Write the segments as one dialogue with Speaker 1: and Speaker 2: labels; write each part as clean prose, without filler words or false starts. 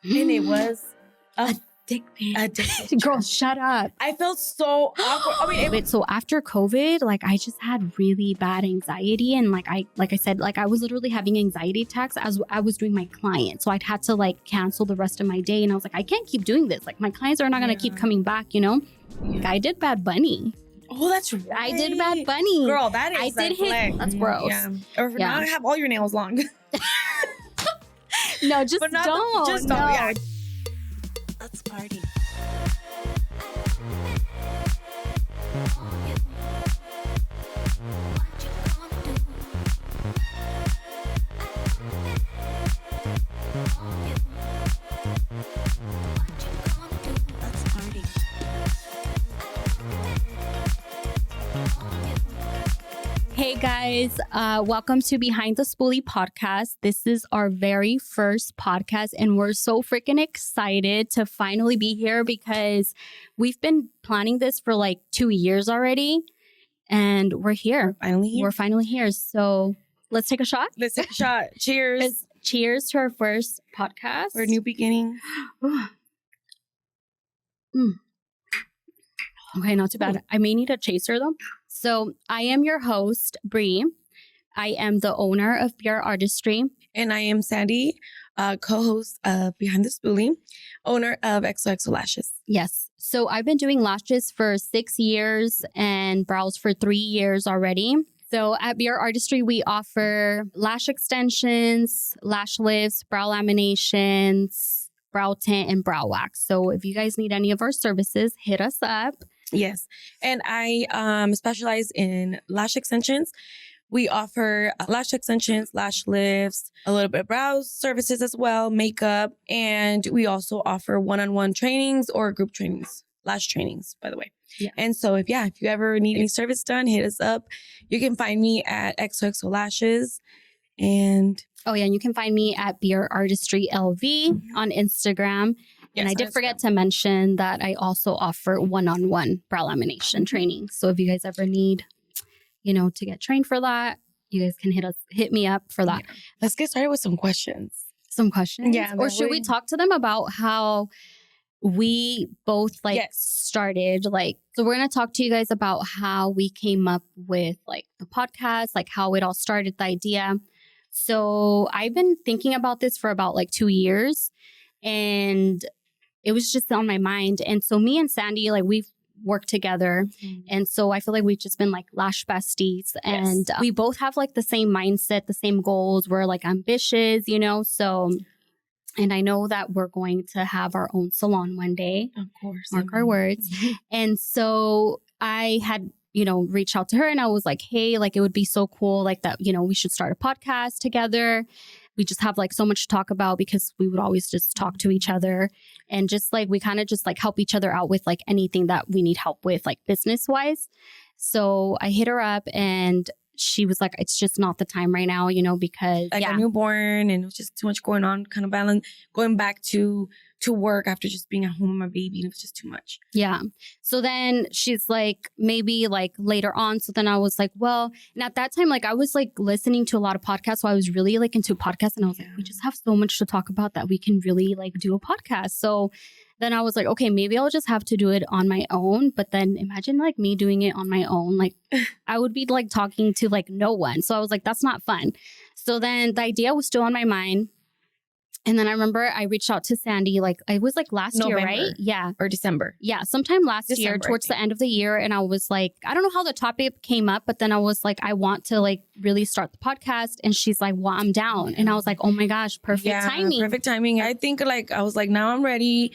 Speaker 1: And it was
Speaker 2: a dick pic.
Speaker 1: Girl, shut up. I felt so awkward. I mean,
Speaker 2: So after COVID, like I just had really bad anxiety. And like I said, like I was literally having anxiety attacks as I was doing my client. So I'd had to like cancel the rest of my day. And I was like, I can't keep doing this. Like my clients are not going to keep coming back, you know? Like, I did Bad Bunny.
Speaker 1: Oh, that's right.
Speaker 2: I did Bad Bunny.
Speaker 1: Girl, that is
Speaker 2: I did his. That's gross.
Speaker 1: Yeah. Or now I have all your nails long.
Speaker 2: No, just don't.
Speaker 1: Just don't.
Speaker 2: No.
Speaker 1: Yeah.
Speaker 2: Let's party. Hey guys, welcome to Behind The Spoolie podcast. This is our very first podcast and we're so freaking excited to finally be here because we've been planning this for like 2 years already and we're here. We're finally here. So let's take a shot.
Speaker 1: Let's take a shot. Cheers.
Speaker 2: Cheers to our first podcast.
Speaker 1: For new beginnings.
Speaker 2: Okay, not too bad. I may need a chaser though. So I am your host, Bri. I am the owner of Beer Artistry.
Speaker 1: And I am Sandy, co-host of Behind The Spoolie, owner of XOXO Lashes.
Speaker 2: Yes. So I've been doing lashes for 6 years and brows for 3 years already. So at Beer Artistry, we offer lash extensions, lash lifts, brow laminations, brow tint, and brow wax. So if you guys need any of our services, hit us up.
Speaker 1: Yes. And I specialize in lash extensions. We offer lash extensions, lash lifts, a little bit of brow services as well, makeup. And we also offer one-on-one trainings or group trainings, lash trainings, by the way.
Speaker 2: Yeah.
Speaker 1: And so if you ever need any service done, hit us up. You can find me at XOXO Lashes. And
Speaker 2: and you can find me at Beer Artistry LV on Instagram. And I did forget to mention that I also offer one-on-one brow lamination training. So if you guys ever need, to get trained for that, you guys can hit me up for that.
Speaker 1: Yeah. Let's get started with some questions.
Speaker 2: Yeah. Or should we talk to them about how we both started? So we're going to talk to you guys about how we came up with the podcast, how it all started, the idea. So I've been thinking about this for about 2 years and it was just on my mind. And so me and Sandy, we've worked together. Mm-hmm. And so I feel like we've just been lash besties. Yes. And we both have the same mindset, the same goals. We're ambitious, so, and I know that we're going to have our own salon one day.
Speaker 1: Of course.
Speaker 2: Mark our words. And so I had, reached out to her and I was like, hey, it would be so cool that, we should start a podcast together. We just have so much to talk about because we would always just talk to each other and just we kind of just help each other out with anything that we need help with business wise. So I hit her up and she was like, it's just not the time right now, because
Speaker 1: a newborn and it was just too much going on, kind of balance, going back to work after just being at home with my baby. And it was just too much.
Speaker 2: Yeah. So then she's like, maybe later on. So then I was like, well, and at that time, I was listening to a lot of podcasts. So I was really into podcasts and I was like, we just have so much to talk about that we can really do a podcast. So then I was like, okay, maybe I'll just have to do it on my own. But then imagine me doing it on my own. I would be talking to no one. So I was like, that's not fun. So then the idea was still on my mind. And then I remember I reached out to Sandy, it was last
Speaker 1: November,
Speaker 2: year, right? Yeah.
Speaker 1: Or December.
Speaker 2: Yeah. Sometime last year, towards the end of the year. And I was like, I don't know how the topic came up, but then I was like, I want to really start the podcast. And she's like, well, I'm down. And I was like, oh my gosh, perfect timing.
Speaker 1: Perfect timing. I think I was like, now I'm ready.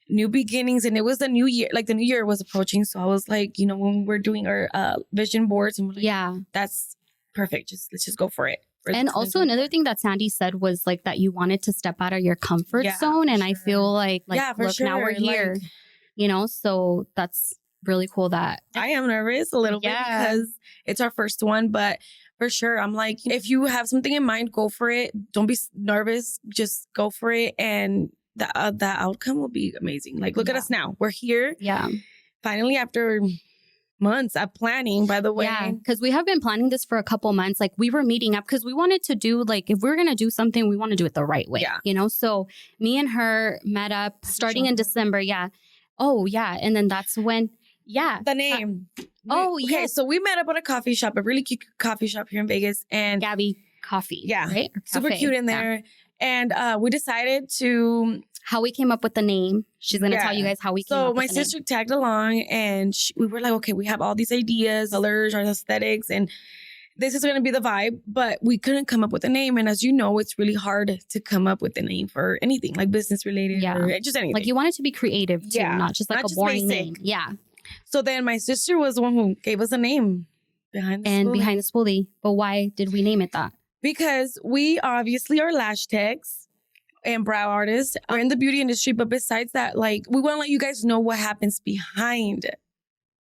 Speaker 1: New beginnings. And it was the new year, the new year was approaching. So I was like, when we're doing our vision boards and we're like, that's perfect. Let's just go for it.
Speaker 2: And also another thing that Sandy said was that you wanted to step out of your comfort zone. And I feel look, now we're here, so that's really cool that
Speaker 1: I am nervous a little bit because it's our first one, but for sure, I'm like, if you have something in mind, go for it. Don't be nervous. Just go for it. And the outcome will be amazing. Look at us now. We're here.
Speaker 2: Yeah.
Speaker 1: Finally, after months of planning, by the way.
Speaker 2: Yeah, because we have been planning this for a couple months. Like we were meeting up because we wanted to do like, if we're going to do something, we want to do it the right way, you know? So me and her met up starting in December. Yeah. Oh yeah. And then that's when,
Speaker 1: the name.
Speaker 2: Yes.
Speaker 1: So we met up at a coffee shop, a really cute coffee shop here in Vegas. And
Speaker 2: Gabby Coffee.
Speaker 1: Yeah.
Speaker 2: Right?
Speaker 1: Super cute in there. And we decided to...
Speaker 2: How we came up with the name. She's going to tell you guys how we came up with the name.
Speaker 1: So my sister tagged along and we were like, okay, we have all these ideas, colors, our aesthetics, and this is going to be the vibe. But we couldn't come up with a name. And as you know, it's really hard to come up with a name for anything, like business related or just anything.
Speaker 2: Like you want it to be creative too, not just like a boring name. Yeah.
Speaker 1: So then my sister was the one who gave us a name. Behind the
Speaker 2: Spoolie. But why did we name it that?
Speaker 1: Because we obviously are lash techs and brow artists. We're in the beauty industry, but besides that, like, we want to let you guys know what happens behind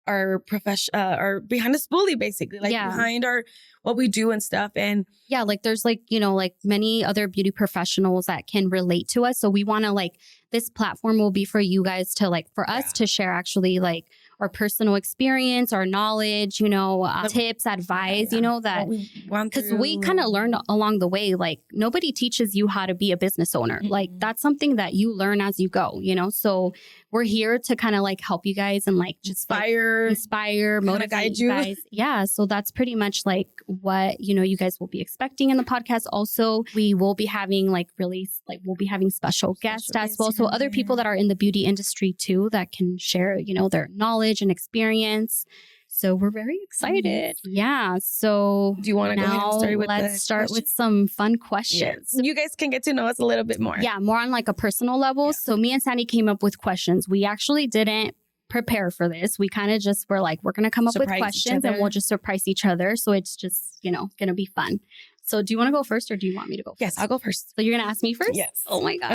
Speaker 1: our profession, or behind the spoolie, basically, like behind our what we do and stuff. And
Speaker 2: like there's like, you know, like many other beauty professionals that can relate to us. So we want to like, this platform will be for you guys to like, for us to share actually like our personal experience, our knowledge, you know, tips, advice, you know, that because we kind of learned along the way, like nobody teaches you how to be a business owner. Like that's something that you learn as you go, you know? So we're here to kind of like help you guys and like just inspire, motivate you guys. Yeah. So that's pretty much like what, you know, you guys will be expecting in the podcast. Also, we will be having like we'll be having special guests as well. So other people that are in the beauty industry too, that can share, you know, their knowledge and experience. So we're very excited. Yeah. So
Speaker 1: do you want to go ahead and start with
Speaker 2: let's start with some fun questions.
Speaker 1: You guys can get to know us a little bit more.
Speaker 2: Yeah. More on like a personal level. So me and Sandy came up with questions. We actually didn't prepare for this. We kind of just were like, we're going to come up with questions and we'll just surprise each other. So it's just, you know, going to be fun. So do you want to go first or do you want me to go first?
Speaker 1: Yes, I'll go first.
Speaker 2: So you're going to ask me first?
Speaker 1: Yes.
Speaker 2: Oh my God.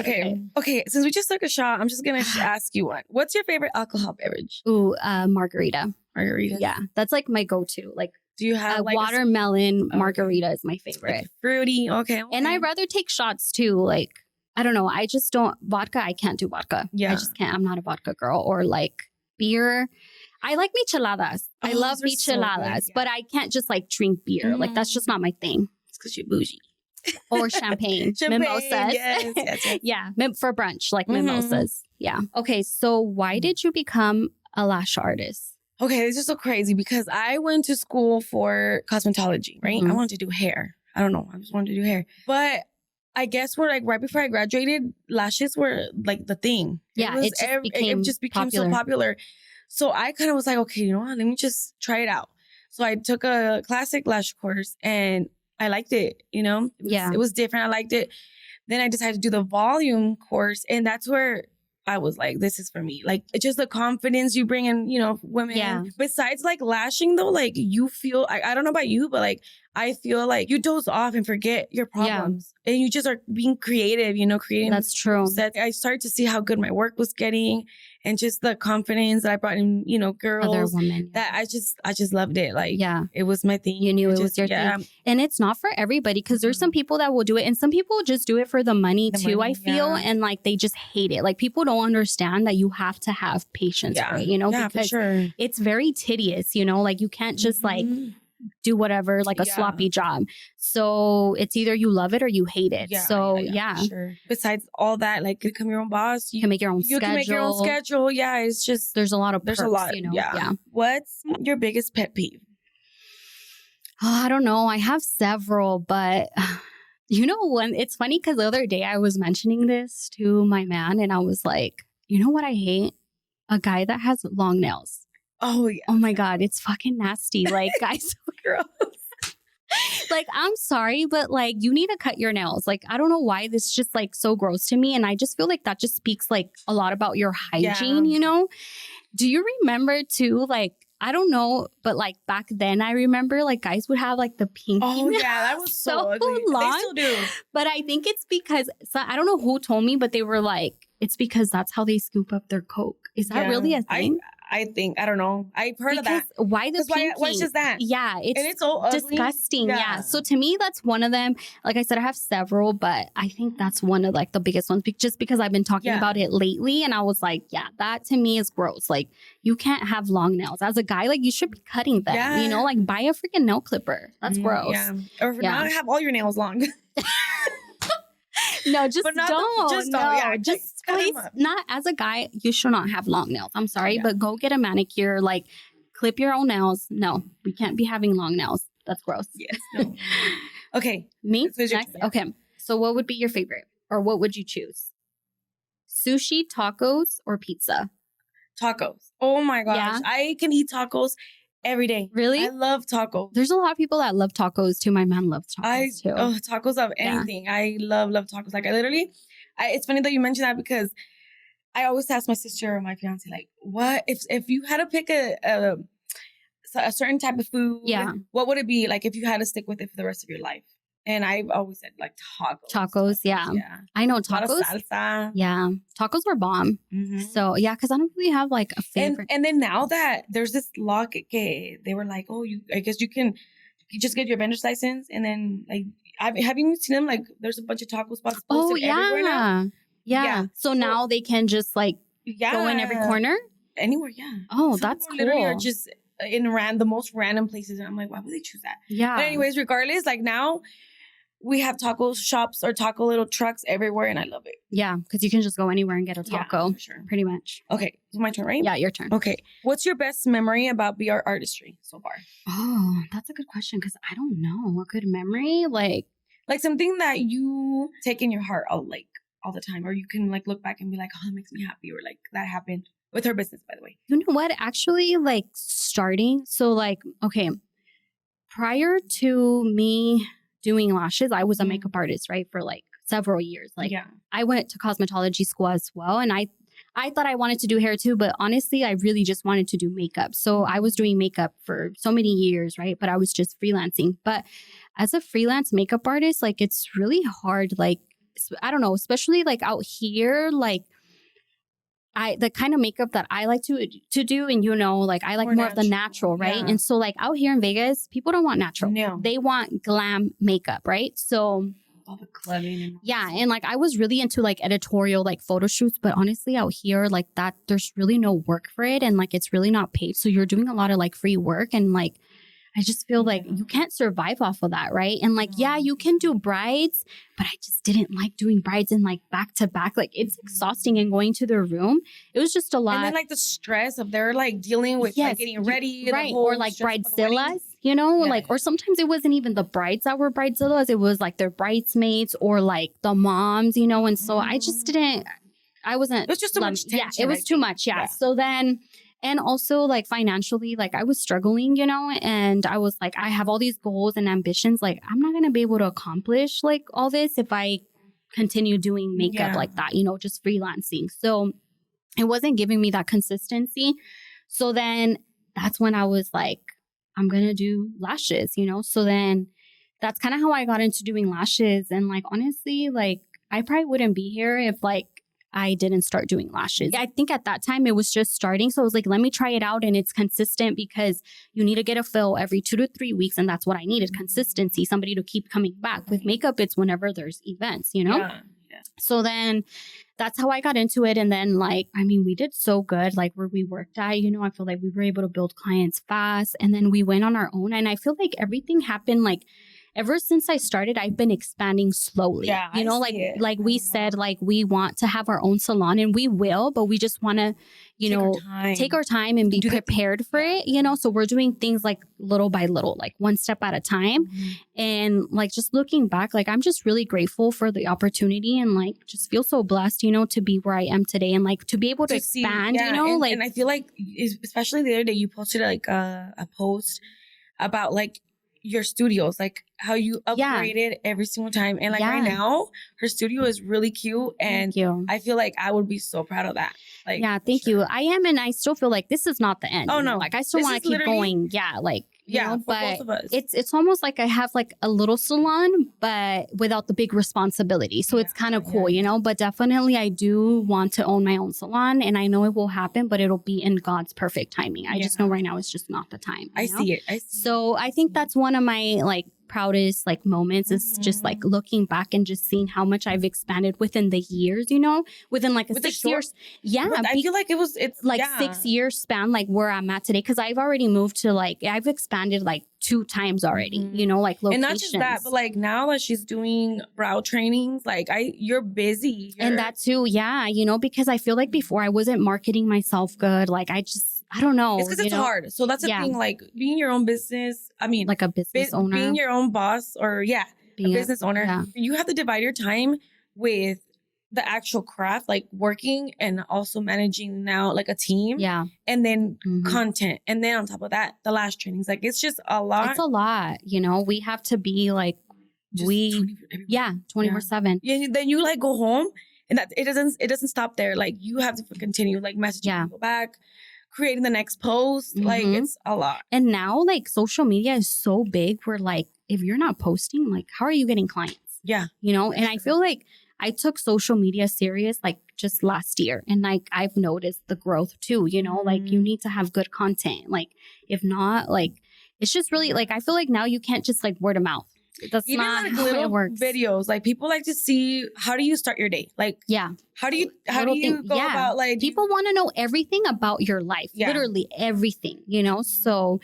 Speaker 1: Okay. Since we just took a shot, I'm just going to ask you one. What's your favorite alcohol beverage?
Speaker 2: Ooh, margarita.
Speaker 1: Margarita?
Speaker 2: Yeah. That's like my go-to. Like,
Speaker 1: do you have like
Speaker 2: watermelon margarita is my favorite.
Speaker 1: Like fruity. Okay.
Speaker 2: And I'd rather take shots too. Like, I don't know. I just don't, vodka, I can't do vodka. Yeah. I just can't. I'm not a vodka girl. Or like beer. I like micheladas. I love micheladas, but I can't just like drink beer. Like that's just not my thing.
Speaker 1: Because you're bougie.
Speaker 2: Or champagne. Mimosas.
Speaker 1: Yes.
Speaker 2: Yeah. For brunch, like mimosas. Yeah. Okay. So why did you become a lash artist?
Speaker 1: Okay. This is so crazy because I went to school for cosmetology, right? I wanted to do hair. I don't know. I just wanted to do hair. But I guess like right before I graduated, lashes were like the thing. It just became so popular. So I kind of was like, okay, you know what? Let me just try it out. So I took a classic lash course and I liked it, you know? It was different. I liked it. Then I decided to do the volume course. And that's where I was like, this is for me. Like, it's just the confidence you bring in, you know, women. Yeah. Besides like lashing though, like you feel, I don't know about you, but like, I feel like you doze off and forget your problems. And you just are being creative, you know, creating.
Speaker 2: That's true.
Speaker 1: Sets. I started to see how good my work was getting and just the confidence that I brought in, you know, girls.
Speaker 2: Other women.
Speaker 1: That I just loved it. Like, it was my thing.
Speaker 2: You knew it was your thing. And it's not for everybody because there's some people that will do it and some people just do it for the money too, I feel. And like, they just hate it. Like people don't understand that you have to have patience for it, you know, because it's very tedious, you know, like you can't just like do whatever, like a sloppy job. So it's either you love it or you hate it. Sure.
Speaker 1: Besides all that, like you become your own boss.
Speaker 2: You can make your own schedule.
Speaker 1: You can make your own schedule. Yeah, it's just
Speaker 2: there's a lot of perks, you know. Yeah.
Speaker 1: What's your biggest pet peeve?
Speaker 2: Oh, I don't know. I have several, but you know, when it's funny because the other day I was mentioning this to my man and I was like, you know what I hate? A guy that has long nails.
Speaker 1: Oh, yeah.
Speaker 2: Oh my God. It's fucking nasty. Like, guys,
Speaker 1: gross.
Speaker 2: Like, I'm sorry, but like, you need to cut your nails. Like, I don't know why this is just like so gross to me. And I just feel like that just speaks like a lot about your hygiene, you know? Do you remember too, like, I don't know, but like back then I remember like guys would have like the pinky nails.
Speaker 1: That was so
Speaker 2: ugly. Long.
Speaker 1: They still do.
Speaker 2: But I think it's because, I don't know who told me, but they were like, it's because that's how they scoop up their Coke. Is that really a thing?
Speaker 1: I think. I don't know. I've heard of that.
Speaker 2: Why the pinking?
Speaker 1: Why just that?
Speaker 2: Yeah,
Speaker 1: it's so ugly.
Speaker 2: Disgusting. Yeah. So to me, that's one of them. Like I said, I have several, but I think that's one of like the biggest ones just because I've been talking about it lately. And I was like, yeah, that to me is gross. Like you can't have long nails. As a guy, like you should be cutting them, you know, like buy a freaking nail clipper. That's gross.
Speaker 1: Yeah. Or not have all your nails long.
Speaker 2: No, just don't. Just please, not as a guy, you should not have long nails. I'm sorry, but go get a manicure. Like, clip your own nails. No, we can't be having long nails. That's gross.
Speaker 1: Yes. No. Okay.
Speaker 2: Me? Next? Okay. So what would be your favorite? Or what would you choose? Sushi, tacos, or pizza?
Speaker 1: Tacos. Oh my gosh. Yeah? I can eat tacos every day.
Speaker 2: Really?
Speaker 1: I love tacos.
Speaker 2: There's a lot of people that love tacos too. My man loves tacos too.
Speaker 1: Oh, tacos of anything. Yeah. I love tacos. Like I literally, it's funny that you mentioned that because I always ask my sister or my fiance, like, what if you had to pick a certain type of food, what would it be like if you had to stick with it for the rest of your life? And I've always said like
Speaker 2: tacos. Yeah. I know tacos.
Speaker 1: A lot of salsa.
Speaker 2: Yeah. Tacos are bomb. Mm-hmm. So yeah, because I don't really have like a favorite.
Speaker 1: And then now that there's this law, they were like, oh, I guess you just get your vendor's license and then like, have you seen them? Like there's a bunch of taco spots posted everywhere now.
Speaker 2: Yeah. So now they can just like go in every corner?
Speaker 1: Anywhere, yeah.
Speaker 2: Oh, that's cool.
Speaker 1: Literally are just in the most random places. And I'm like, why would they choose that?
Speaker 2: Yeah.
Speaker 1: But anyways, regardless, like now we have taco shops or taco little trucks everywhere and I love it.
Speaker 2: Yeah, because you can just go anywhere and get a taco.
Speaker 1: Yeah, for sure.
Speaker 2: Pretty much.
Speaker 1: Okay, it's my turn, right?
Speaker 2: Yeah, your turn.
Speaker 1: Okay. What's your best memory about BR artistry so far?
Speaker 2: Oh, that's a good question because I don't know. A good memory? Like
Speaker 1: something that you take in your heart all the time, or you can like look back and be like, oh, that makes me happy, or like that happened with her business, by the way.
Speaker 2: You know what? Actually, like starting. So like, okay, prior to me doing lashes, I was a makeup artist, right? For like several years. Like I went to cosmetology school as well. And I thought I wanted to do hair too, but honestly, I really just wanted to do makeup. So I was doing makeup for so many years, right? But I was just freelancing. But as a freelance makeup artist, like it's really hard. Like, I don't know, especially like out here, like the kind of makeup that I like to do, and you know, like I like more of the natural, right? Yeah. And so like out here in Vegas, people don't want natural. No. They want glam makeup, right? So
Speaker 1: all the clubbing.
Speaker 2: And like I was really into like editorial, like photo shoots, but honestly out here, like that, there's really no work for it. And like, it's really not paid. So you're doing a lot of like free work. And like, I just feel like you can't survive off of that, right? And like, yeah, you can do brides, but I just didn't like doing brides in like back to back. Like it's exhausting, and going to their room, it was just a lot.
Speaker 1: And then like the stress of they're like dealing with like getting ready.
Speaker 2: Right. Or like bridezillas, you know, like, or sometimes it wasn't even the brides that were bridezillas. It was like their bridesmaids or like the moms, you know? And so I just it was just too much tension. Yeah, it was too much. Yeah. So then, and also like financially, like I was struggling, you know, and I was like, I have all these goals and ambitions. Like I'm not going to be able to accomplish like all this if I continue doing makeup like that, you know, just freelancing. So it wasn't giving me that consistency. So then that's when I was like, I'm going to do lashes, you know? So then that's kind of how I got into doing lashes. And like, honestly, like I probably wouldn't be here if like I didn't start doing lashes. I think at that time it was just starting. So I was like, let me try it out. And it's consistent because you need to get a fill every 2 to 3 weeks. And that's what I needed, consistency, somebody to keep coming back. With makeup, it's whenever there's events, you know? Yeah. So then that's how I got into it. And then like, I mean, we did so good, like where we worked at, you know, I feel like we were able to build clients fast. And then we went on our own. And I feel like everything happened like, ever since I started, I've been expanding slowly. Yeah, you know, like we said, like we want to have our own salon, and we will, but we just want to, take our time and be prepared for it, you know? So we're doing things like little by little, like one step at a time. Mm-hmm. And like, just looking back, like I'm just really grateful for the opportunity, and like, just feel so blessed, you know, to be where I am today, and like to be able to expand, you know,
Speaker 1: and I feel like, especially the other day, you posted like a post about like your studios, like how you upgraded every single time. And like right now, her studio is really cute. And I feel like I would be so proud of that. Like,
Speaker 2: thank you. I am. And I still feel like this is not the end.
Speaker 1: Oh, no.
Speaker 2: Like I still want to keep going. Yeah. Like
Speaker 1: Yeah, for
Speaker 2: but
Speaker 1: both of us.
Speaker 2: It's almost like I have like a little salon, but without the big responsibility. So it's kind of cool, you know, but definitely I do want to own my own salon, and I know it will happen, but it'll be in God's perfect timing. I just know right now it's just not the time.
Speaker 1: I see it.
Speaker 2: So I think that's one of my like proudest like moments is just like looking back and just seeing how much I've expanded within the years, you know, within like a 6 years. Yeah.
Speaker 1: I feel like it's
Speaker 2: like 6 year span, like where I'm at today. Cause I've already moved to like, I've expanded like 2 times already, you know, like locations.
Speaker 1: And not just that, but like now that she's doing brow trainings, like you're busy.
Speaker 2: And that too. Yeah. You know, because I feel like before I wasn't marketing myself good. Like I don't know.
Speaker 1: It's because it's hard. So that's the thing, like being your own business. I mean,
Speaker 2: like a business owner.
Speaker 1: Being your own boss or a business owner. Yeah. You have to divide your time with the actual craft, like working and also managing now like a team. Yeah. And then content. And then on top of that, the lash trainings. Like it's just a lot.
Speaker 2: It's a lot. You know, we have to be like, 24/7.
Speaker 1: Yeah. Then you like go home and that it doesn't stop there. Like you have to continue like messaging people back, creating the next post. Like it's a lot.
Speaker 2: And now like social media is so big where like if you're not posting, like how are you getting clients?
Speaker 1: Yeah.
Speaker 2: You know, and I feel like I took social media serious like just last year. And like I've noticed the growth too, you know, like you need to have good content. Like if not, like it's just really like I feel like now you can't just like word of mouth. That's
Speaker 1: even
Speaker 2: not
Speaker 1: like
Speaker 2: how
Speaker 1: little
Speaker 2: it works.
Speaker 1: Videos. Like people like to see how do you start your day? Like how do you go about like
Speaker 2: people want to know everything about your life, literally everything, you know? So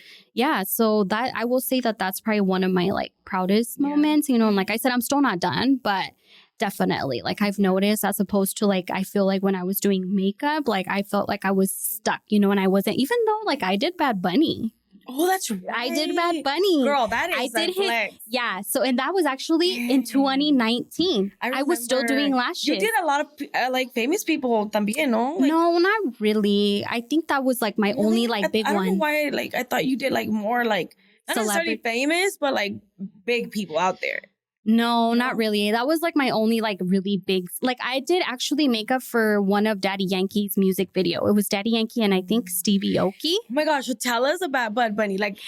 Speaker 2: so that I will say that that's probably one of my like proudest moments, you know, and like I said, I'm still not done, but definitely like I've noticed as opposed to like I feel like when I was doing makeup, like I felt like I was stuck, you know, and I wasn't, even though like I did Bad Bunny.
Speaker 1: Oh, that's right.
Speaker 2: I did Bad Bunny.
Speaker 1: Girl, that is flex.
Speaker 2: Yeah. So, and that was actually in 2019. I was still doing lashes.
Speaker 1: You did a lot of like famous people también, no? Like,
Speaker 2: no, not really. I think that was like my only like big one.
Speaker 1: I don't know why, like, I thought you did like more like, not necessarily famous, but like big people out there.
Speaker 2: No, not really. That was like my only like really big, like I did actually makeup for one of Daddy Yankee's music video. It was Daddy Yankee and I think Stevie Aoki.
Speaker 1: Oh my gosh, so tell us about Bad Bunny. Like,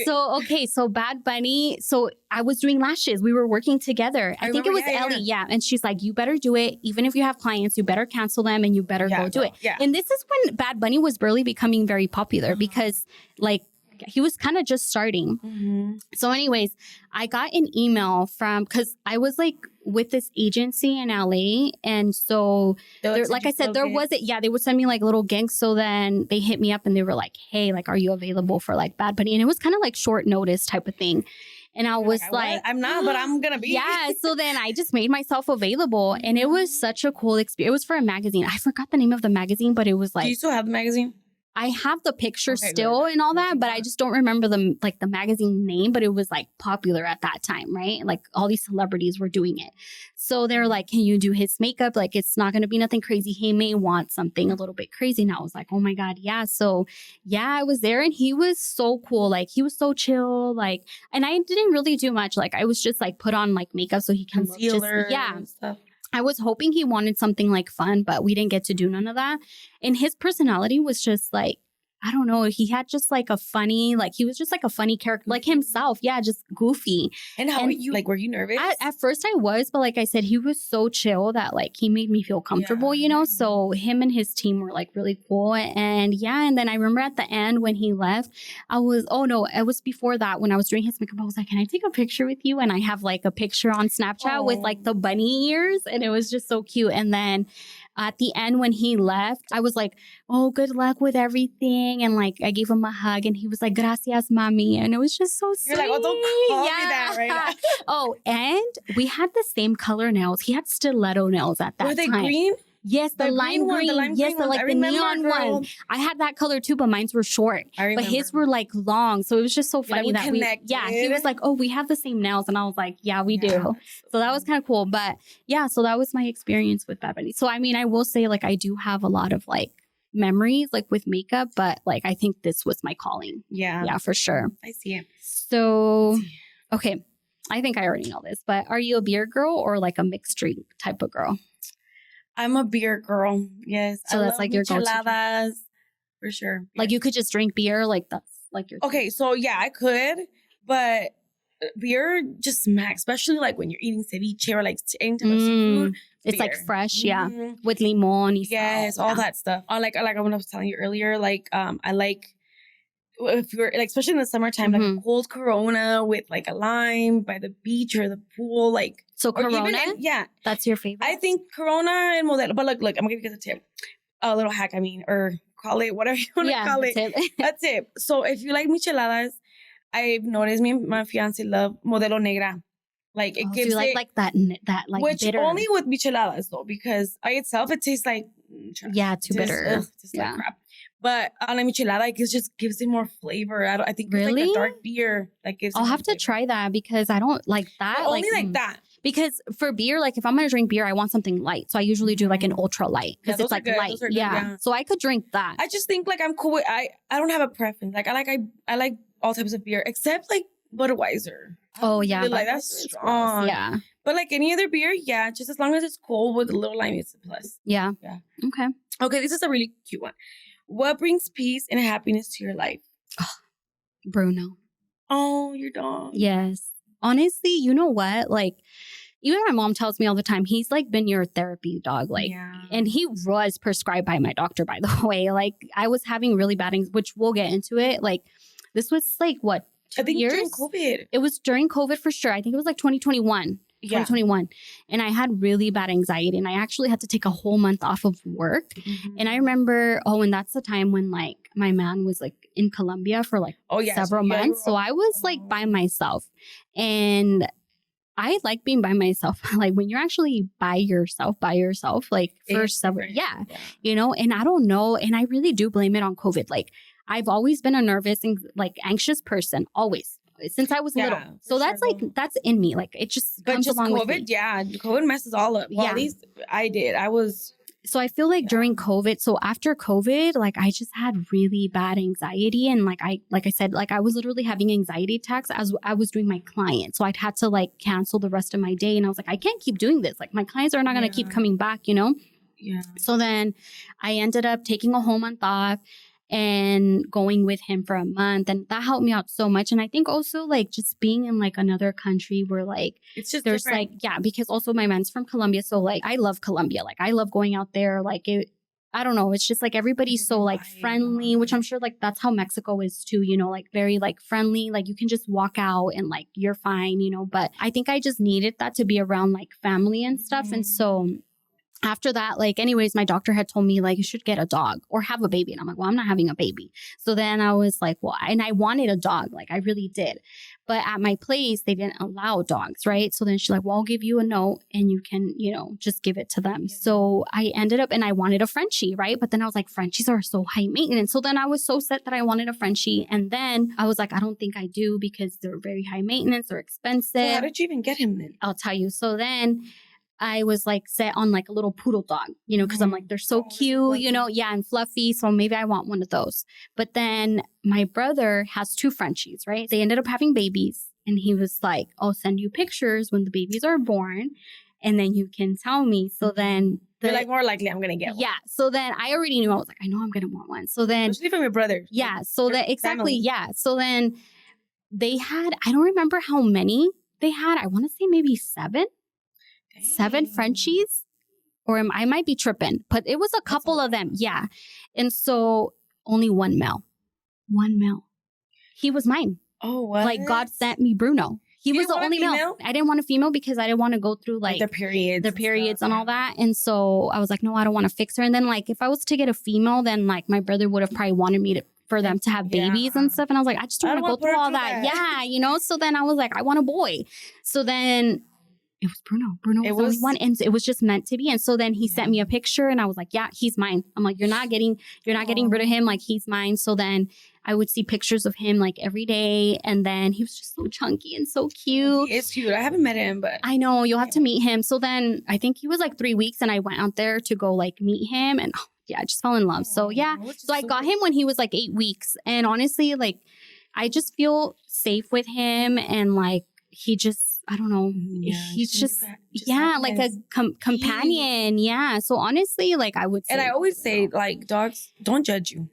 Speaker 2: so Bad Bunny. So I was doing lashes. We were working together. I think it was Ellie. Yeah. And she's like, you better do it. Even if you have clients, you better cancel them and you better go do it. Yeah. And this is when Bad Bunny was barely becoming very popular because like, he was kind of just starting. So anyways, I got an email because I was like with this agency in LA. And so like I said, there wasn't, they would send me like little gigs. So then they hit me up and they were like, hey, like, are you available for like Bad Bunny? And it was kind of like short notice type of thing. And I was like,
Speaker 1: I'm not, but I'm going to be.
Speaker 2: Yeah. So then I just made myself available and it was such a cool experience. It was for a magazine. I forgot the name of the magazine, but it was like.
Speaker 1: Do you still have the magazine?
Speaker 2: I have the picture still and all that, but I just don't remember the magazine name, but it was like popular at that time, right? Like all these celebrities were doing it. So they're like, can you do his makeup? Like, it's not going to be nothing crazy. He may want something a little bit crazy. And I was like, oh my God. Yeah. So I was there and he was so cool. Like he was so chill. Like, and I didn't really do much. Like I was just like put on like makeup so he can
Speaker 1: concealer and stuff.
Speaker 2: I was hoping he wanted something like fun, but we didn't get to do none of that. And his personality was just like, I don't know. He had just like a funny, like he was just like a funny character, like himself. Yeah, just goofy.
Speaker 1: And how were you? Like, were you nervous?
Speaker 2: At first I was, but like I said, he was so chill that like he made me feel comfortable, you know? So him and his team were like really cool. And and then I remember at the end when he left, it was before that when I was doing his makeup, I was like, can I take a picture with you? And I have like a picture on Snapchat with like the bunny ears. And it was just so cute. And then at the end when he left, I was like, oh, good luck with everything. And like, I gave him a hug and he was like, gracias, mami. And it was just so sweet.
Speaker 1: You're like, oh, don't call me that right now.
Speaker 2: Oh, and we had the same color nails. He had stiletto nails at that time.
Speaker 1: Were they green?
Speaker 2: Yes, the lime green. Yes, the neon one. I had that color too, but mine were short. But his were like long. So it was just so funny that he was like, oh, we have the same nails. And I was like, yeah, we do. So that was kind of cool. But so that was my experience with Bad Bunny. So I mean, I will say like I do have a lot of like memories like with makeup, but like I think this was my calling. Yeah, for sure.
Speaker 1: I see it.
Speaker 2: So, okay. I think I already know this, but are you a beer girl or like a mixed drink type of girl?
Speaker 1: I'm a beer girl. Yes.
Speaker 2: So that's like your go-to.
Speaker 1: Micheladas, for sure.
Speaker 2: Like you could just drink beer like that's. like your
Speaker 1: Okay, so yeah, I could, but beer just smacks, especially like when you're eating ceviche or like any type of seafood.
Speaker 2: It's like fresh, with limon.
Speaker 1: Yes, all that stuff. Like when I was telling you earlier, like I like if you're like, especially in the summertime, like a cold Corona with like a lime by the beach or the pool, like.
Speaker 2: So Corona, that's your favorite.
Speaker 1: I think Corona and Modelo, but look, I'm gonna give you a tip, a little hack. I mean, or call it whatever you want to call it. A tip. So if you like micheladas, I've noticed me and my fiance love Modelo Negra. Like it gives
Speaker 2: so you like that like
Speaker 1: which
Speaker 2: bitter.
Speaker 1: Only with micheladas though, because by itself it tastes like
Speaker 2: too bitter.
Speaker 1: Like crap. But on a michelada, it just gives it more flavor. I think it's like a dark beer that gives.
Speaker 2: I'll have to try that because I don't like that.
Speaker 1: But only like that.
Speaker 2: Because for beer, like if I'm gonna drink beer, I want something light. So I usually do like an ultra light because it's like light. Yeah. So I could drink that.
Speaker 1: I just think like I'm cool with. I don't have a preference. Like I like all types of beer except like Budweiser.
Speaker 2: Oh yeah,
Speaker 1: really like that's strong.
Speaker 2: Yeah.
Speaker 1: But like any other beer, yeah, just as long as it's cold with a little lime, it's a plus.
Speaker 2: Yeah.
Speaker 1: Yeah.
Speaker 2: Okay.
Speaker 1: Okay, this is a really cute one. What brings peace and happiness to your life?
Speaker 2: Bruno.
Speaker 1: Oh, your dog.
Speaker 2: Yes. Honestly, you know what? Like, even my mom tells me all the time, he's like been your therapy dog. Like, and he was prescribed by my doctor, by the way. Like, I was having really bad anxiety, which we'll get into it. Like, this was like, what, 2 years?
Speaker 1: During COVID.
Speaker 2: It was during COVID for sure. I think it was like 2021. 2021. And I had really bad anxiety and I actually had to take a whole month off of work. And I remember, and that's the time when like my man was like in Colombia for like several months. So I was like by myself and I like being by myself. Like when you're actually by yourself, like for several, you know, and I don't know. And I really do blame it on COVID. Like I've always been a nervous and like anxious person, always. Since I was little. So that's like, that's in me. Like it just comes along
Speaker 1: COVID,
Speaker 2: with me.
Speaker 1: Yeah. COVID messes all up. Well, at least I did.
Speaker 2: So I feel like during COVID, so after COVID, like I just had really bad anxiety. And like I said, like I was literally having anxiety attacks as I was doing my clients. So I'd had to like cancel the rest of my day. And I was like, I can't keep doing this. Like my clients are not going to keep coming back, you know?
Speaker 1: Yeah.
Speaker 2: So then I ended up taking a whole month off and going with him for a month. And that helped me out so much. And I think also like just being in like another country where like,
Speaker 1: it's just
Speaker 2: there's
Speaker 1: different.
Speaker 2: like, because also my man's from Colombia. So like, I love Colombia. Like I love going out there. Like I don't know. It's just like everybody's so like friendly, which I'm sure like that's how Mexico is too, you know, like very like friendly. Like you can just walk out and like you're fine, you know, but I think I just needed that to be around like family and stuff. And so after that, like, anyways, my doctor had told me, like, you should get a dog or have a baby. And I'm like, well, I'm not having a baby. So then I was like, well, and I wanted a dog. Like, I really did. But at my place, they didn't allow dogs, right? So then she's like, well, I'll give you a note and you can, you know, just give it to them. Yeah. So I ended up, and I wanted a Frenchie, right? But then I was like, Frenchies are so high maintenance. So then I was so set that I wanted a Frenchie. And then I was like, I don't think I do because they're very high maintenance, they're expensive. So
Speaker 1: how did you even get him then?
Speaker 2: I'll tell you. So then I was like set on like a little poodle dog, you know, because I'm like, they're so cute, you know, and fluffy. So maybe I want one of those. But then my brother has 2 Frenchies, right? They ended up having babies. And he was like, I'll send you pictures when the babies are born. And then you can tell me. So then
Speaker 1: you're like, more likely I'm going to get one.
Speaker 2: Yeah. So then I already knew. I was like, I know I'm going to want one. So then.
Speaker 1: Especially from your brother.
Speaker 2: Yeah. So that exactly. Family. Yeah. So then they had, I don't remember how many they had. I want to say maybe 7. 7 Frenchies, or I might be tripping, but it was a couple of them. Yeah. And so only 1 male. 1 male. He was mine.
Speaker 1: Oh, what?
Speaker 2: Like God sent me Bruno. He was the only male. I didn't want a female because I didn't want to go through like
Speaker 1: their periods
Speaker 2: and all that. And so I was like, no, I don't want to fix her. And then like if I was to get a female, then like my brother would have probably wanted me for them to have babies and stuff. And I was like, I just don't want to go through all that. Yeah, you know? So then I was like, I want a boy. So then it was Bruno. Bruno was the only one. And it was just meant to be. And so then he sent me a picture and I was like, yeah, he's mine. I'm like, you're not getting rid of him. Like he's mine. So then I would see pictures of him like every day. And then he was just so chunky and so cute.
Speaker 1: He is cute. I haven't met him, but
Speaker 2: I know you'll have to meet him. So then I think he was like 3 weeks and I went out there to go like meet him and I just fell in love. So yeah. So I got him when he was like 8 weeks. And honestly, like I just feel safe with him and like he just, I don't know. Yeah, he's just like a companion. Yeah. So honestly, like I would say.
Speaker 1: And I always say like dogs don't judge you.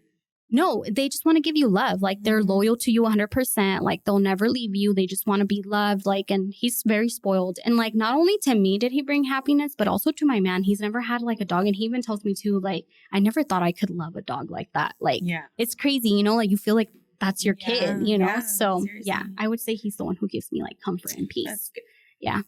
Speaker 2: No, they just want to give you love. Like they're loyal to you 100%. Like they'll never leave you. They just want to be loved. Like, and he's very spoiled. And like, not only to me did he bring happiness, but also to my man. He's never had like a dog. And he even tells me too, like, I never thought I could love a dog like that. Like, it's crazy, you know, like you feel like that's your kid, you know? So seriously. I would say he's the one who gives me like comfort and peace. That's good. Yeah.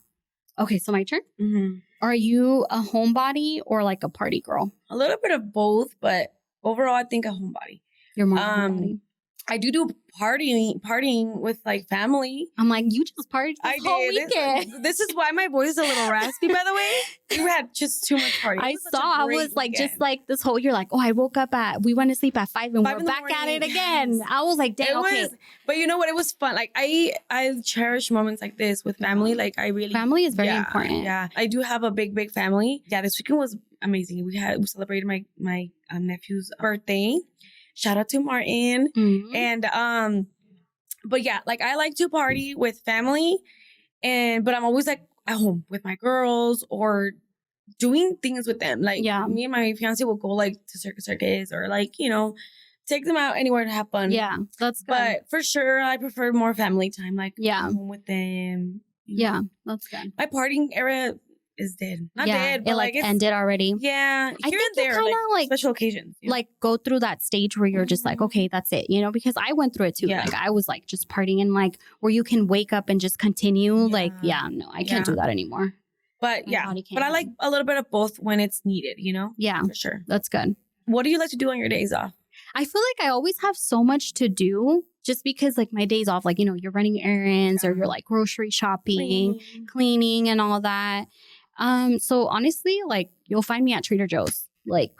Speaker 2: Okay. So my turn. Are you a homebody or like a party girl?
Speaker 1: A little bit of both, but overall, I think a homebody.
Speaker 2: You're more homebody.
Speaker 1: I do partying with like family.
Speaker 2: I'm like, you just partied this whole weekend.
Speaker 1: This is why my voice is a little raspy, by the way. You had just too much party.
Speaker 2: I was like, weekend. Just like this whole, you're like, oh, we went to sleep at 5 and we're back at it again. I was like, damn, okay.
Speaker 1: But you know what? It was fun. Like I cherish moments like this with family. Like I really.
Speaker 2: Family is very important.
Speaker 1: Yeah. I do have a big family. Yeah. This weekend was amazing. We celebrated my nephew's birthday. Shout out to Martin. And, but yeah, like I like to party with family but I'm always like at home with my girls or doing things with them. Like me and my fiance will go like to circus or like, you know, take them out anywhere to have fun.
Speaker 2: Yeah, that's good.
Speaker 1: But for sure, I prefer more family time, like home with them.
Speaker 2: Yeah, that's good.
Speaker 1: My partying era is dead. Not dead, but
Speaker 2: it like ended already.
Speaker 1: Yeah.
Speaker 2: I think you kind of like
Speaker 1: special occasions.
Speaker 2: Like go through that stage where you're just like, okay, that's it. You know, because I went through it too. Like I was like just partying and like where you can wake up and just continue. Like, no, I can't do that anymore.
Speaker 1: But but I like a little bit of both when it's needed, you know?
Speaker 2: Yeah.
Speaker 1: For sure.
Speaker 2: That's good.
Speaker 1: What do you like to do on your days off?
Speaker 2: I feel like I always have so much to do just because like my days off, like, you know, you're running errands or you're like grocery shopping, cleaning and all that. So honestly, like you'll find me at Trader Joe's, like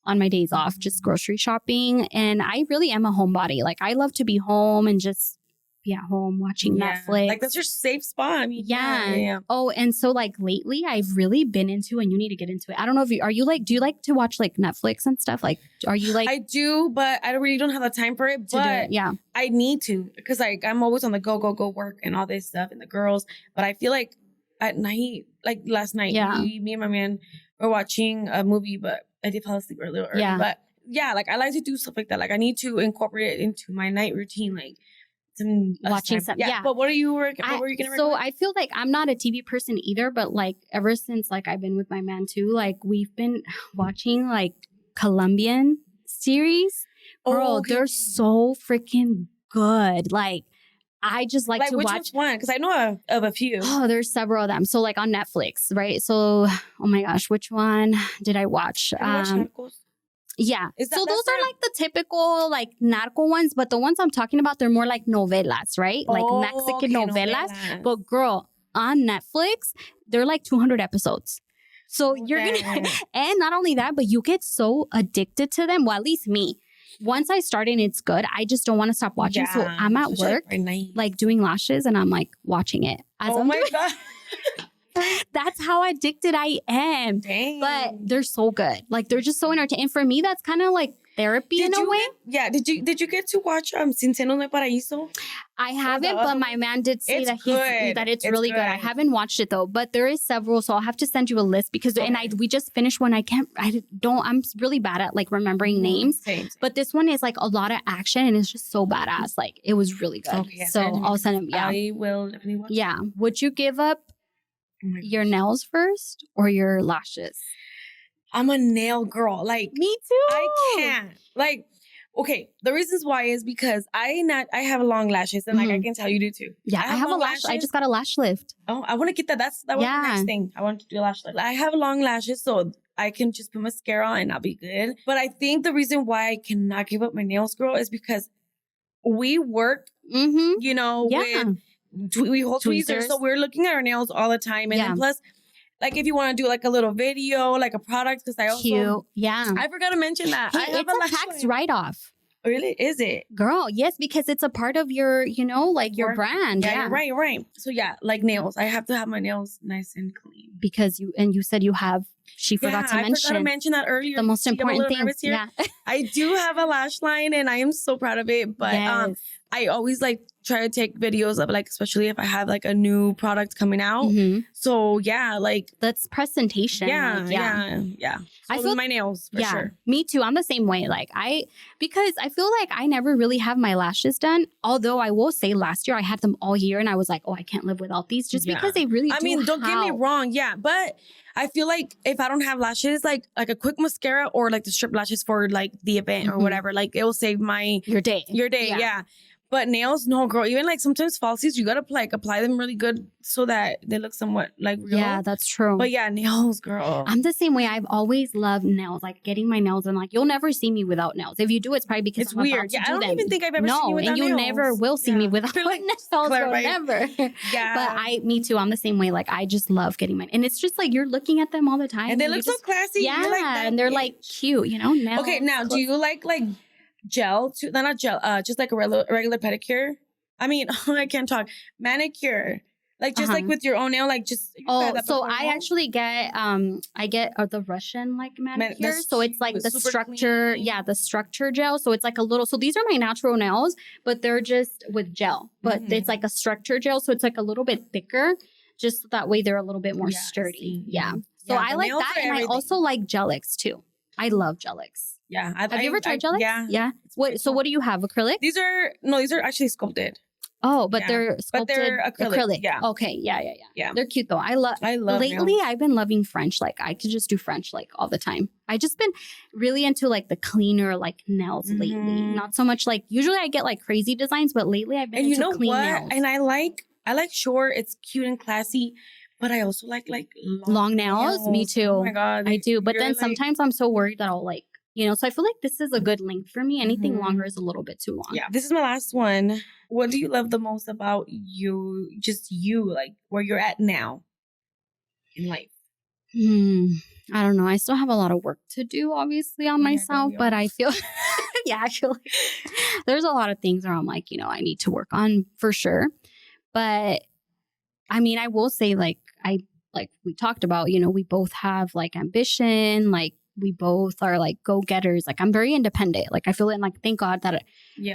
Speaker 2: on my days off, just grocery shopping. And I really am a homebody. Like I love to be home and just be at home watching Netflix.
Speaker 1: Like that's your safe spot. I mean, yeah.
Speaker 2: Oh, and so like lately I've really been into, and you need to get into it. I don't know if do you like to watch like Netflix and stuff? Like, are you like?
Speaker 1: I do, but I really don't have the time for it.
Speaker 2: To do it, yeah.
Speaker 1: I need to because like I'm always on the go work and all this stuff and the girls. But I feel like at night, like last night, me and my man were watching a movie, but I did fall asleep a little early. Yeah. But yeah, like I like to do stuff like that. Like I need to incorporate it into my night routine, like
Speaker 2: watching something. Yeah.
Speaker 1: But what were you going to recommend?
Speaker 2: So I feel like I'm not a TV person either, but like ever since like I've been with my man too, like we've been watching like Colombian series. Girl, they're so freaking good. Like I just like to watch.
Speaker 1: Which one? Because I know of a few.
Speaker 2: Oh, there's several of them. So like on Netflix, right? So, oh my gosh, which one did I watch? Yeah. So those are like the typical like narco ones, but the ones I'm talking about, they're more like novelas, right? Like Mexican novelas. But girl, on Netflix, they're like 200 episodes. So you're going to, and not only that, but you get so addicted to them. Well, at least me. Once I start and it's good, I just don't want to stop watching. So I'm at work, like doing lashes, and I'm like watching it.
Speaker 1: My God.
Speaker 2: That's how addicted I am.
Speaker 1: Dang.
Speaker 2: But they're so good. Like they're just so entertaining. For me, that's kind of like therapy in a way.
Speaker 1: Did you get to watch Sin Seno No Paraíso?
Speaker 2: I haven't, but my man did say that it's really good. I haven't watched it though, but there is several, so I'll have to send you a list because we just finished one. I'm really bad at like remembering names. Same. But this one is like a lot of action and it's just so badass. Like it was really good. Okay, so I'll send him. Yeah,
Speaker 1: I will definitely watch.
Speaker 2: Yeah, would you give up your nails first or your lashes?
Speaker 1: I'm a nail girl. Like
Speaker 2: me too.
Speaker 1: I can't. Like, okay, the reasons why is because I have long lashes and like I can tell you do too.
Speaker 2: Yeah, I have a lash. I just got a lash lift.
Speaker 1: Oh, I want to get that. That was the next thing. I want to do a lash lift. I have long lashes, so I can just put mascara on and I'll be good. But I think the reason why I cannot give up my nails, girl, is because we work, you know, with we hold tweezers, so we're looking at our nails all the time, and then plus, like if you want to do like a little video, like a product, because I also I forgot to mention that
Speaker 2: it's a tax write-off.
Speaker 1: Really? Is it,
Speaker 2: girl? Yes, because it's a part of your, you know, like your brand.
Speaker 1: Yeah, you're right. So yeah, like nails, I have to have my nails nice and clean
Speaker 2: because you said you have. She forgot to mention.
Speaker 1: I forgot to mention that earlier.
Speaker 2: The most important thing.
Speaker 1: Yeah, I do have a lash line, and I am so proud of it. But I always like try to take videos of like, especially if I have like a new product coming out.
Speaker 2: Mm-hmm.
Speaker 1: So yeah, like
Speaker 2: that's presentation.
Speaker 1: Yeah. So
Speaker 2: I feel
Speaker 1: my nails for sure.
Speaker 2: Me too. I'm the same way. Like because I feel like I never really have my lashes done. Although I will say last year I had them all year and I was like, oh, I can't live without these just because they really
Speaker 1: don't get me wrong. Yeah. But I feel like if I don't have lashes, like a quick mascara or like the strip lashes for like the event or whatever, like it will save your day. Yeah. But nails, no, girl. Even like sometimes falsies, you gotta like apply them really good so that they look somewhat like real.
Speaker 2: Yeah, that's true.
Speaker 1: But yeah, nails, girl.
Speaker 2: I'm the same way. I've always loved nails, like getting my nails done. Like you'll never see me without nails. If you do, it's probably because
Speaker 1: it's weird. Yeah, I don't even think I've ever seen you without nails.
Speaker 2: No, and you never will see me without nails. Girl, never. Yeah. But me too. I'm the same way. Like I just love getting mine, and it's just like you're looking at them all the time,
Speaker 1: and they look so classy.
Speaker 2: Yeah, like and they're like cute. You know. Nails,
Speaker 1: okay, now do you like gel? Not gel. Just like a regular pedicure. I mean, I can't talk. Manicure. Like just like with your own nail, like just.
Speaker 2: So I actually get the Russian like manicure. So it's like the structure. Clean. Yeah, the structure gel. So it's like a little. So these are my natural nails, but they're just with gel. But it's like a structure gel, so it's like a little bit thicker. Just that way they're a little bit more sturdy. Yeah. So I like that, and I also like Gelix too. I love Gelix.
Speaker 1: Yeah.
Speaker 2: Have you ever tried Gelix?
Speaker 1: Yeah.
Speaker 2: So what do you have? Acrylic?
Speaker 1: These are actually sculpted.
Speaker 2: Oh, but they're sculpted.
Speaker 1: But they're acrylic.
Speaker 2: Yeah. Okay. Yeah. They're cute though. I love lately nails. I've been loving French. Like I could just do French like all the time. I just been really into like the cleaner like nails lately. Not so much like usually I get like crazy designs, but lately I've been into clean nails.
Speaker 1: And I like short, it's cute and classy. But I also like
Speaker 2: long nails. Me too.
Speaker 1: Oh my God.
Speaker 2: I do. But then sometimes I'm so worried that I'll like, so I feel like this is a good length for me. Anything longer is a little bit too long.
Speaker 1: Yeah. This is my last one. What do you love the most about you? Just you, like where you're at now in life?
Speaker 2: I don't know. I still have a lot of work to do, obviously, on myself. But I feel, I feel like there's a lot of things where I'm like, I need to work on for sure. But I mean, I will say like we talked about, we both have like ambition, like we both are like go-getters. Like I'm very independent. Like I feel it, and like thank God that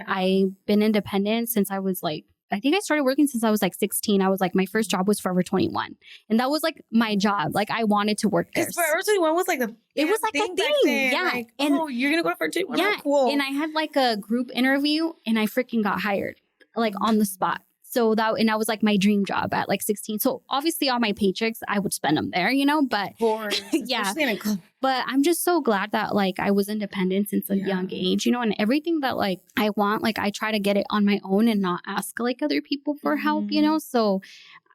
Speaker 2: I've been independent since I was like, I think I started working since I was like 16. I was like, my first job was Forever 21. And that was like my job. Like I wanted to work there.
Speaker 1: Because Forever 21 was like a thing.
Speaker 2: Yeah.
Speaker 1: Like, and you're going to go to Forever 21.
Speaker 2: Yeah.
Speaker 1: Cool.
Speaker 2: And I had like a group interview and I freaking got hired like on the spot. So that was like my dream job at like 16. So obviously all my paychecks, I would spend them there, but
Speaker 1: of course,
Speaker 2: but I'm just so glad that like I was independent since a young age, and everything that like I want, like I try to get it on my own and not ask like other people for help, so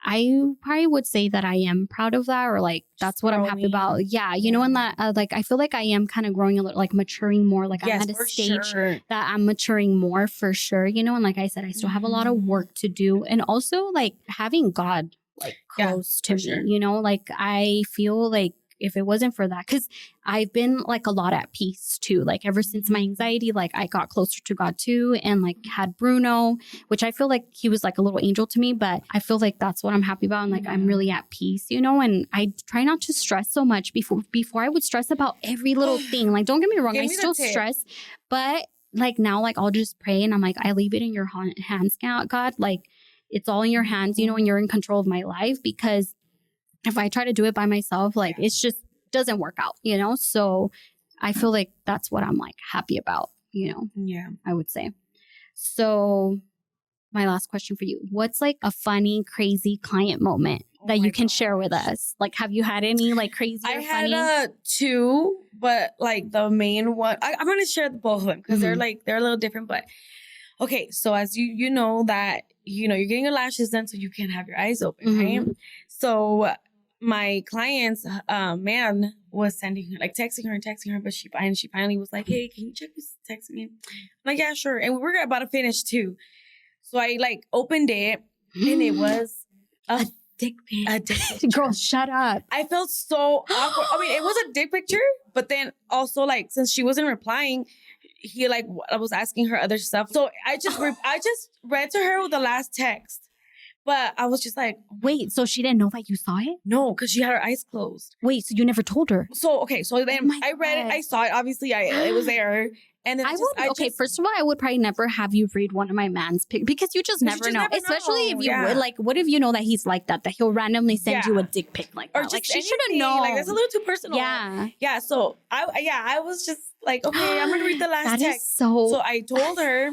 Speaker 2: I probably would say that I am proud of that, or like that's what I'm happy about. Yeah, and that like I feel like I am kind of growing a little, like maturing more. Like I'm at a stage that I'm maturing more for sure. And like I said, I still have a lot of work to do, and also like having God like close to me. Like I feel like if it wasn't for that, because I've been like a lot at peace too. Like ever since my anxiety, like I got closer to God too, and like had Bruno, which I feel like he was like a little angel to me, but I feel like that's what I'm happy about. And like I'm really at peace, and I try not to stress so much. Before I would stress about every little thing. Like don't get me wrong, I still stress, but like now like I'll just pray and I'm like, I leave it in your hands, God. Like it's all in your hands, and you're in control of my life, because if I try to do it by myself, like it's just doesn't work out, So I feel like that's what I'm like happy about,
Speaker 1: Yeah,
Speaker 2: I would say. So my last question for you, what's like a funny, crazy client moment that you can share with us? Like, have you had any like crazy or funny?
Speaker 1: I had two, but like the main one, I'm going to share both of them because they're a little different, but okay. So as you know that, you're getting your lashes done so you can have your eyes open, right? So my client's man was sending her, like texting her, but she finally was like, hey, can you check who's texting me? I'm like, yeah, sure. And we were about to finish too. So I like opened it and it was a dick pic.
Speaker 2: Girl, shut up.
Speaker 1: I felt so awkward. I mean, it was a dick picture, but then also like, since she wasn't replying, he like, I was asking her other stuff. So I just read to her the last text. But I was just like,
Speaker 2: wait, so she didn't know that you saw it?
Speaker 1: No, because she had her eyes closed.
Speaker 2: Wait, so you never told her?
Speaker 1: So, okay. So then I read it. I saw it. Obviously, it was there. And then
Speaker 2: first of all, I would probably never have you read one of my man's pics because you just never know. Especially if you would, like, what if you know that he's like that he'll randomly send you a dick pic like that? Or just like, she should have known.
Speaker 1: Like, that's a little too personal. Yeah. So I was just like, okay, I'm going to read the last text. So I told her,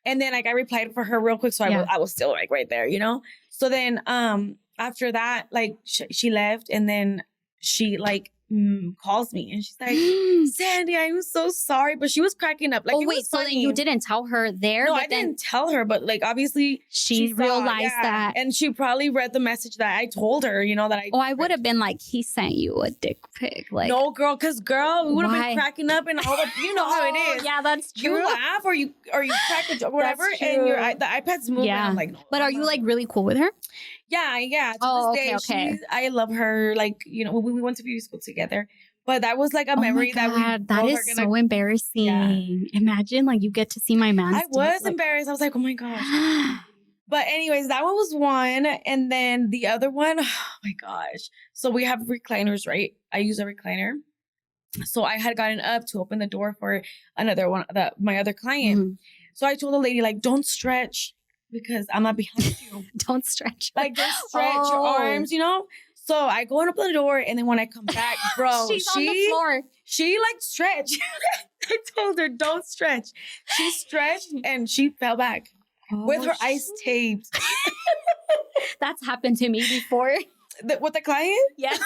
Speaker 1: and then like I replied for her real quick. So I was still like right there, you know? So then after that, like she left, and then she like calls me and she's like, Sandy, I'm so sorry. But she was cracking up. Like,
Speaker 2: so then you didn't tell her there?
Speaker 1: No, I didn't tell her, but like obviously
Speaker 2: she realized that.
Speaker 1: And she probably read the message that I told her, you know, that
Speaker 2: I would have been like, he sent you a dick pic. Like,
Speaker 1: no, girl, because we would have been cracking up and all the, you know how it is.
Speaker 2: Yeah, that's true.
Speaker 1: You laugh or you crack a joke, whatever, and the iPad's moving. Yeah. I'm like, no.
Speaker 2: But are you like really cool with her?
Speaker 1: Yeah. To this day, I love her. Like, you know, we went to beauty school together. But that was like a memory
Speaker 2: that is so embarrassing. Yeah. Imagine like you get to see my man.
Speaker 1: I was embarrassed. I was like, oh my gosh. But anyways, that one was one. And then the other one, oh my gosh. So we have recliners, right? I use a recliner. So I had gotten up to open the door for another one, my other client. Mm-hmm. So I told the lady, like, don't stretch because I'm not behind you.
Speaker 2: Don't stretch.
Speaker 1: Like, don't stretch your arms, you know? So I go and open the door, and then when I come back, bro,
Speaker 2: she's on the floor.
Speaker 1: She like stretched. I told her, don't stretch. She stretched and she fell back with her eyes taped.
Speaker 2: That's happened to me before.
Speaker 1: With the client?
Speaker 2: Yes.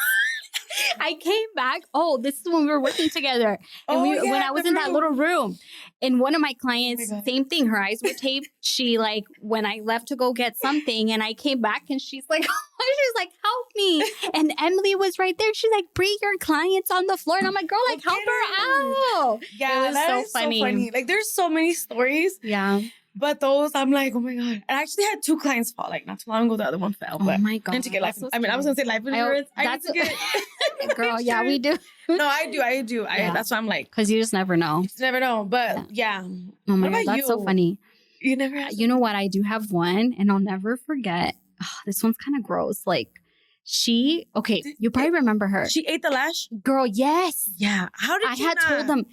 Speaker 2: I came back. Oh, this is when we were working together. And when I was in that little room. And one of my clients, same thing. Her eyes were taped. She like, when I left to go get something and I came back and she's like, help me. And Emily was right there. She's like, Bri, your client's on the floor. And I'm like, girl, like, help her out.
Speaker 1: Yeah, that is so funny. Like, there's so many stories.
Speaker 2: Yeah.
Speaker 1: But those, I'm like, oh my God. I actually had 2 clients fall. Like, not too long ago, the other one fell. But
Speaker 2: oh my God.
Speaker 1: I need to get life. I mean, I was going to say life insurance. I need to get it.
Speaker 2: Girl, yeah, we do.
Speaker 1: No, I do. Yeah. That's why I'm like.
Speaker 2: Because you just never know.
Speaker 1: You just never know. But yeah.
Speaker 2: Oh my God, that's so funny.
Speaker 1: You never have.
Speaker 2: You know what? I do have one, and I'll never forget. Oh, this one's kind of gross. Like, you probably remember her.
Speaker 1: She ate the lash?
Speaker 2: Girl, yes.
Speaker 1: Yeah. How did you
Speaker 2: told them.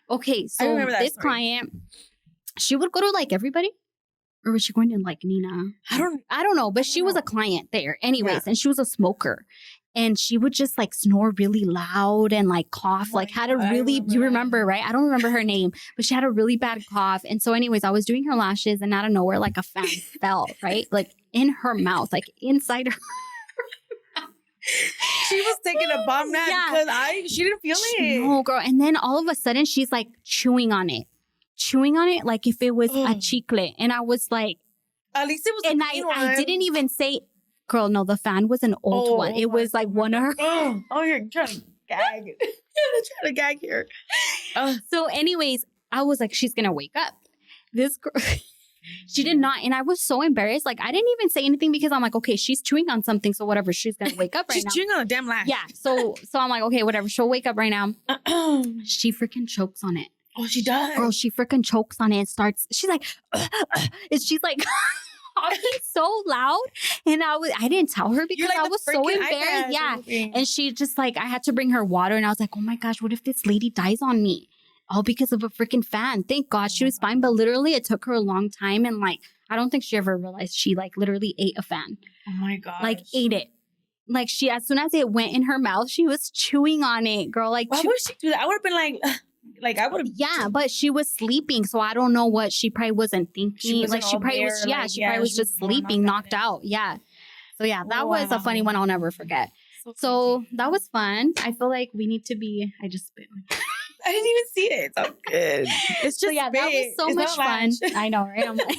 Speaker 2: Okay, so this client, she would go to like everybody. Or was she going to like Nina? I don't know. But she was a client there anyways. And she was a smoker. And she would just like snore really loud and like cough. Like had a really, you remember, right? I don't remember her name, but she had a really bad cough. And so anyways, I was doing her lashes and out of nowhere, like a fan fell, right? Like in her mouth, like inside her.
Speaker 1: She was taking a bomb nap because she didn't feel it.
Speaker 2: No, girl. And then all of a sudden she's like chewing on it like if it was a chicle. And I was like,
Speaker 1: at least it was
Speaker 2: and I didn't even say, girl, no, the fan was an old one. It was like one of her.
Speaker 1: Oh, you're trying to gag. You're trying to gag here.
Speaker 2: So anyways, I was like, she's going to wake up. This girl, she did not. And I was so embarrassed. Like, I didn't even say anything because I'm like, okay, she's chewing on something. So whatever, she's going to wake up right now.
Speaker 1: She's chewing on a damn lash.
Speaker 2: Yeah. So I'm like, okay, whatever. She'll wake up right now. She freaking chokes on it.
Speaker 1: Oh, she does.
Speaker 2: Girl, she freaking chokes on it and starts. She's like, and she's like talking so loud. And I didn't tell her because I was so embarrassed. Yeah. And she just like, I had to bring her water. And I was like, oh my gosh, what if this lady dies on me? All because of a freaking fan. Thank God she was fine. But literally it took her a long time. And like, I don't think she ever realized she like literally ate a fan.
Speaker 1: Oh my God.
Speaker 2: Like ate it. Like she, as soon as it went in her mouth, she was chewing on it. Girl, like.
Speaker 1: Why would she do that? I would have been like I would have.
Speaker 2: Yeah, but she was sleeping, so I don't know what she probably wasn't thinking. Like she probably was. Yeah, she probably was just sleeping, knocked out. Yeah. So yeah, that was a funny one I'll never forget. So that was fun. I feel like we need to be. I just spit.
Speaker 1: I didn't even see it. It's all good. It's just
Speaker 2: that was so much fun. I know, right? I'm like,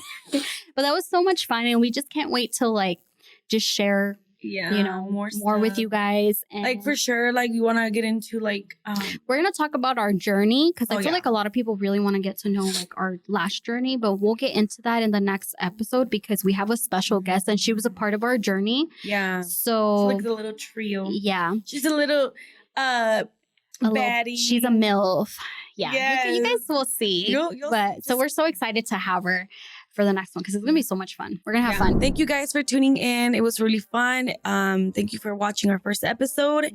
Speaker 2: but that was so much fun, and we just can't wait to like just share. Yeah, you know, more with you guys. And
Speaker 1: like for sure, like we want to get into like
Speaker 2: we're gonna talk about our journey because I feel like a lot of people really want to get to know like our lash journey, but we'll get into that in the next episode because we have a special guest and she was a part of our journey.
Speaker 1: Yeah.
Speaker 2: So
Speaker 1: it's like a little trio.
Speaker 2: Yeah.
Speaker 1: She's a little baddie.
Speaker 2: She's a MILF. Yeah. Yes. You guys will see.
Speaker 1: You'll
Speaker 2: so we're so excited to have her. for the next one because it's going to be so much fun. We're going to have fun.
Speaker 1: Thank you guys for tuning in. It was really fun. Thank you for watching our first episode.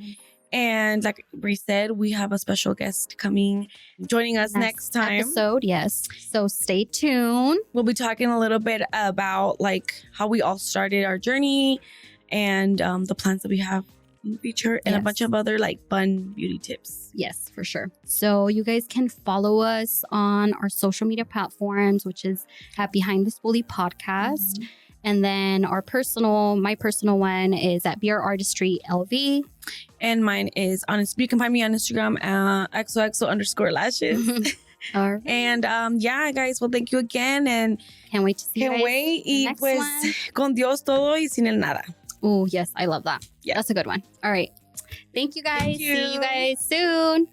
Speaker 1: And like Bri said, we have a special guest coming, joining us next time.
Speaker 2: Episode, yes. So stay tuned.
Speaker 1: We'll be talking a little bit about like how we all started our journey and the plans that we have in the future and a bunch of other like fun beauty tips.
Speaker 2: Yes, for sure. So you guys can follow us on our social media platforms, which is at Behind The Spoolie Podcast. Mm-hmm. And then my personal one is at BR Artistry LV. And
Speaker 1: mine is you can find me on Instagram XOXO_lashes.
Speaker 2: All right.
Speaker 1: And guys, well, thank you again. And
Speaker 2: can't wait to see you guys.
Speaker 1: Y pues, one. Con Dios todo y sin el nada.
Speaker 2: Oh, yes. I love that. Yeah. That's a good one. All right. Thank you guys.
Speaker 1: Thank you.
Speaker 2: See you guys soon.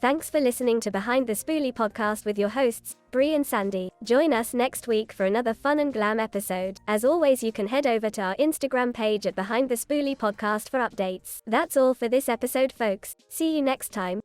Speaker 3: Thanks for listening to Behind the Spoolie podcast with your hosts, Bri and Sandy. Join us next week for another fun and glam episode. As always, you can head over to our Instagram page at Behind the Spoolie podcast for updates. That's all for this episode, folks. See you next time.